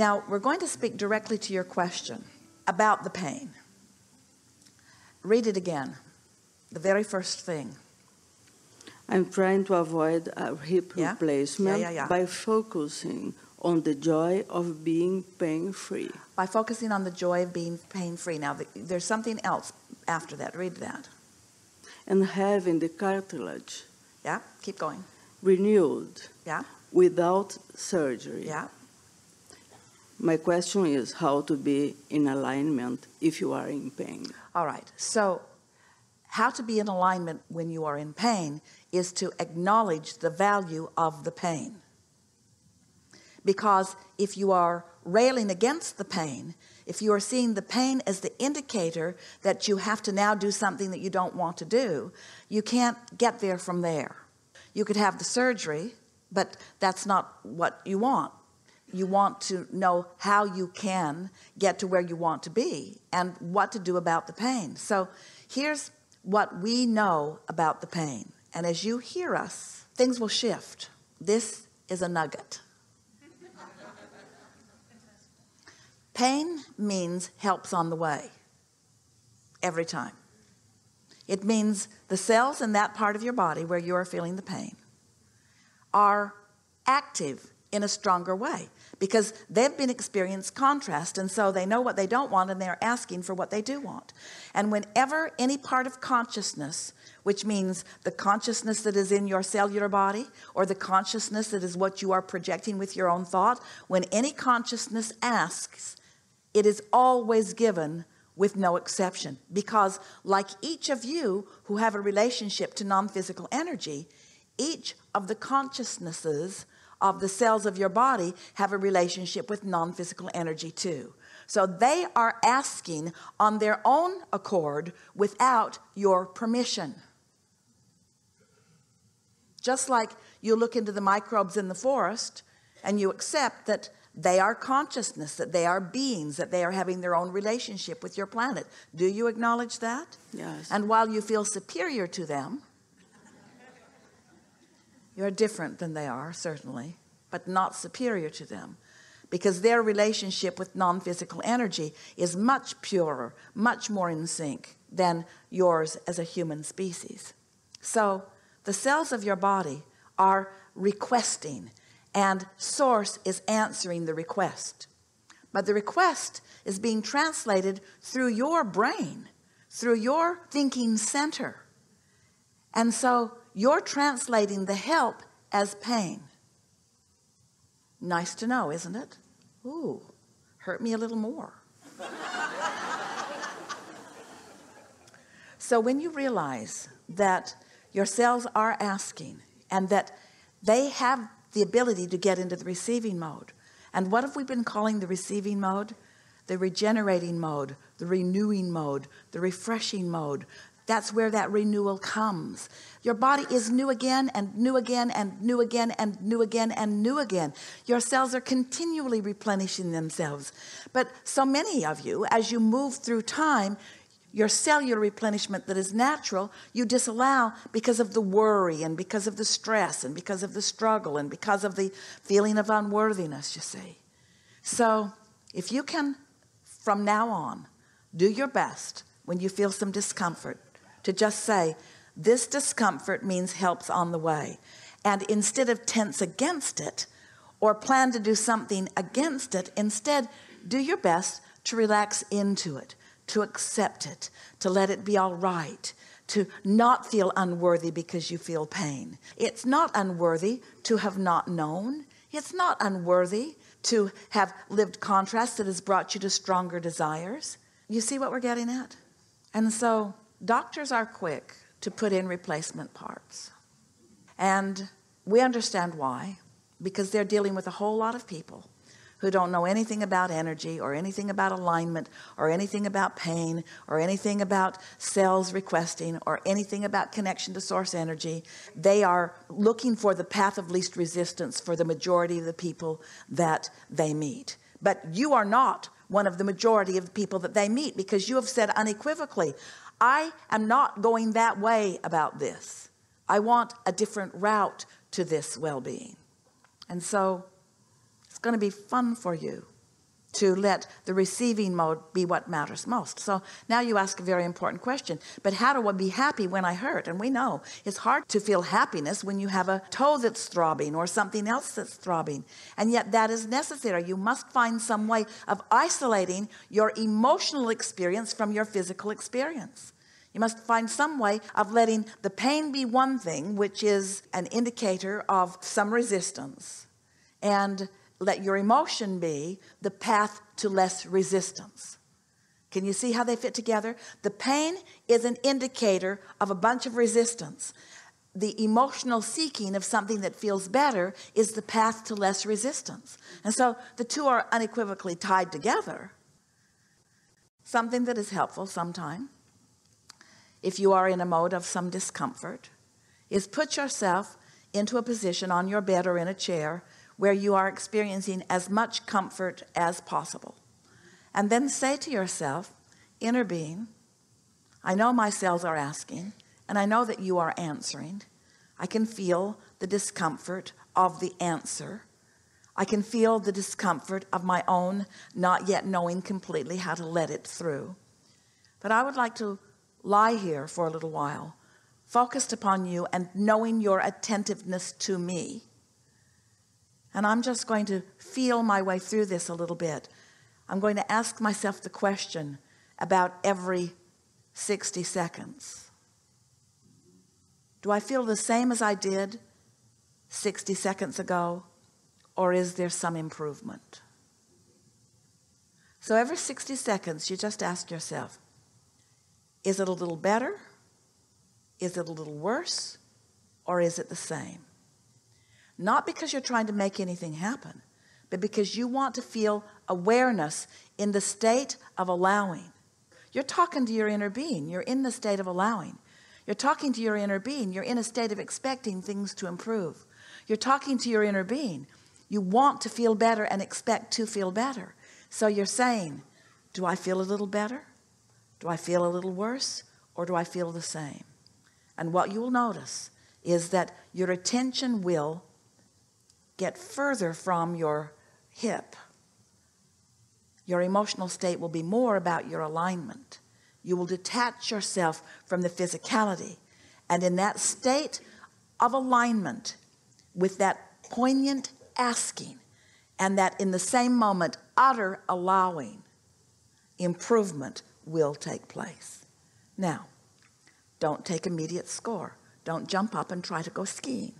Now, we're going to speak directly to your question about the pain. Read it again, the very first thing. I'm trying to avoid a hip replacement by focusing on the joy of being pain-free. By focusing on the joy of being pain-free. Now, there's something else after that. Read that. And having the cartilage. Yeah, keep going. Renewed. Yeah. Without surgery. Yeah. My question is how to be in alignment if you are in pain. All right. So how to be in alignment when you are in pain is to acknowledge the value of the pain. Because if you are railing against the pain, if you are seeing the pain as the indicator that you have to now do something that you don't want to do, you can't get there from there. You could have the surgery, but that's not what you want. You want to know how you can get to where you want to be and what to do about the pain. So here's what we know about the pain. And as you hear us, things will shift. This is a nugget. Pain means help's on the way. Every time. It means the cells in that part of your body where you are feeling the pain are active in a stronger way because they've been experienced contrast, and so they know what they don't want and they're asking for what they do want. And whenever any part of consciousness, which means the consciousness that is in your cellular body or the consciousness that is what you are projecting with your own thought, when any consciousness asks, it is always given with no exception, because like each of you who have a relationship to non-physical energy, each of the consciousnesses of the cells of your body have a relationship with non-physical energy too. So they are asking on their own accord without your permission. Just like you look into the microbes in the forest and you accept that they are consciousness, that they are beings, that they are having their own relationship with your planet. Do you acknowledge that? Yes. And while you feel superior to them, you're different than they are, certainly, but not superior to them, because their relationship with non-physical energy is much purer, much more in sync than yours as a human species. So the cells of your body are requesting, and Source is answering the request. But the request is being translated through your brain, through your thinking center. And so you're translating the help as pain. Nice to know, isn't it? Ooh, hurt me a little more. So when you realize that your cells are asking and that they have the ability to get into the receiving mode. And what have we been calling the receiving mode? The regenerating mode, the renewing mode, the refreshing mode. That's where that renewal comes. Your body is new again and new again and new again and new again and new again. Your cells are continually replenishing themselves. But so many of you, as you move through time, your cellular replenishment that is natural, you disallow because of the worry and because of the stress and because of the struggle and because of the feeling of unworthiness, you see. So if you can, from now on, do your best when you feel some discomfort to just say, this discomfort means help's on the way. And instead of tense against it or plan to do something against it, instead do your best to relax into it, to accept it, to let it be all right, to not feel unworthy because you feel pain. It's not unworthy to have not known. It's not unworthy to have lived contrast that has brought you to stronger desires. You see what we're getting at? And so doctors are quick to put in replacement parts. And we understand why, because they're dealing with a whole lot of people who don't know anything about energy or anything about alignment or anything about pain or anything about cells requesting or anything about connection to source energy. They are looking for the path of least resistance for the majority of the people that they meet. But you are not one of the majority of the people that they meet, because you have said unequivocally, I am not going that way about this. I want a different route to this well-being. And so it's going to be fun for you to let the receiving mode be what matters most. So now you ask a very important question. But how do I be happy when I hurt? And we know it's hard to feel happiness when you have a toe that's throbbing or something else that's throbbing. And yet that is necessary. You must find some way of isolating your emotional experience from your physical experience. You must find some way of letting the pain be one thing, which is an indicator of some resistance, and let your emotion be the path to less resistance. Can you see how they fit together? The pain is an indicator of a bunch of resistance. The emotional seeking of something that feels better is the path to less resistance. And so the two are unequivocally tied together. Something that is helpful sometime, if you are in a mode of some discomfort, is put yourself into a position on your bed or in a chair where you are experiencing as much comfort as possible. And then say to yourself, inner being, I know my cells are asking, and I know that you are answering. I can feel the discomfort of the answer. I can feel the discomfort of my own not yet knowing completely how to let it through. But I would like to lie here for a little while, focused upon you and knowing your attentiveness to me. And I'm just going to feel my way through this a little bit. I'm going to ask myself the question about every 60 seconds. Do I feel the same as I did 60 seconds ago, or is there some improvement? So every 60 seconds, you just ask yourself, is it a little better? Is it a little worse? Or is it the same? Not because you're trying to make anything happen, but because you want to feel awareness in the state of allowing. You're talking to your inner being. You're in the state of allowing. You're talking to your inner being. You're in a state of expecting things to improve. You're talking to your inner being. You want to feel better and expect to feel better. So you're saying, do I feel a little better? Do I feel a little worse? Or do I feel the same? And what you will notice is that your attention will get further from your hip. Your emotional state will be more about your alignment. You will detach yourself from the physicality. And in that state of alignment, with that poignant asking, and that in the same moment, utter allowing, improvement will take place. Now, don't take immediate score. Don't jump up and try to go skiing.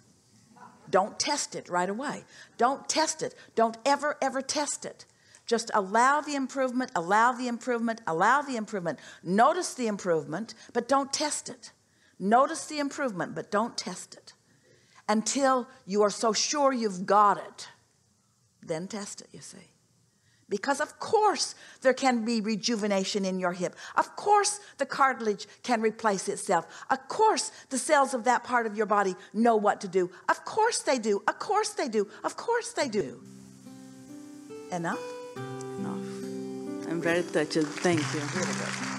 Don't test it right away. Don't test it. Don't ever test it. Just allow the improvement, allow the improvement, allow the improvement. Notice the improvement, but don't test it. Notice the improvement, but don't test it. Until you are so sure you've got it, then test it, you see. Because of course there can be rejuvenation in your hip. Of course the cartilage can replace itself. Of course the cells of that part of your body know what to do. Of course they do. Of course they do. Of course they do. Enough? Enough. I'm very touched. Thank you. Really good.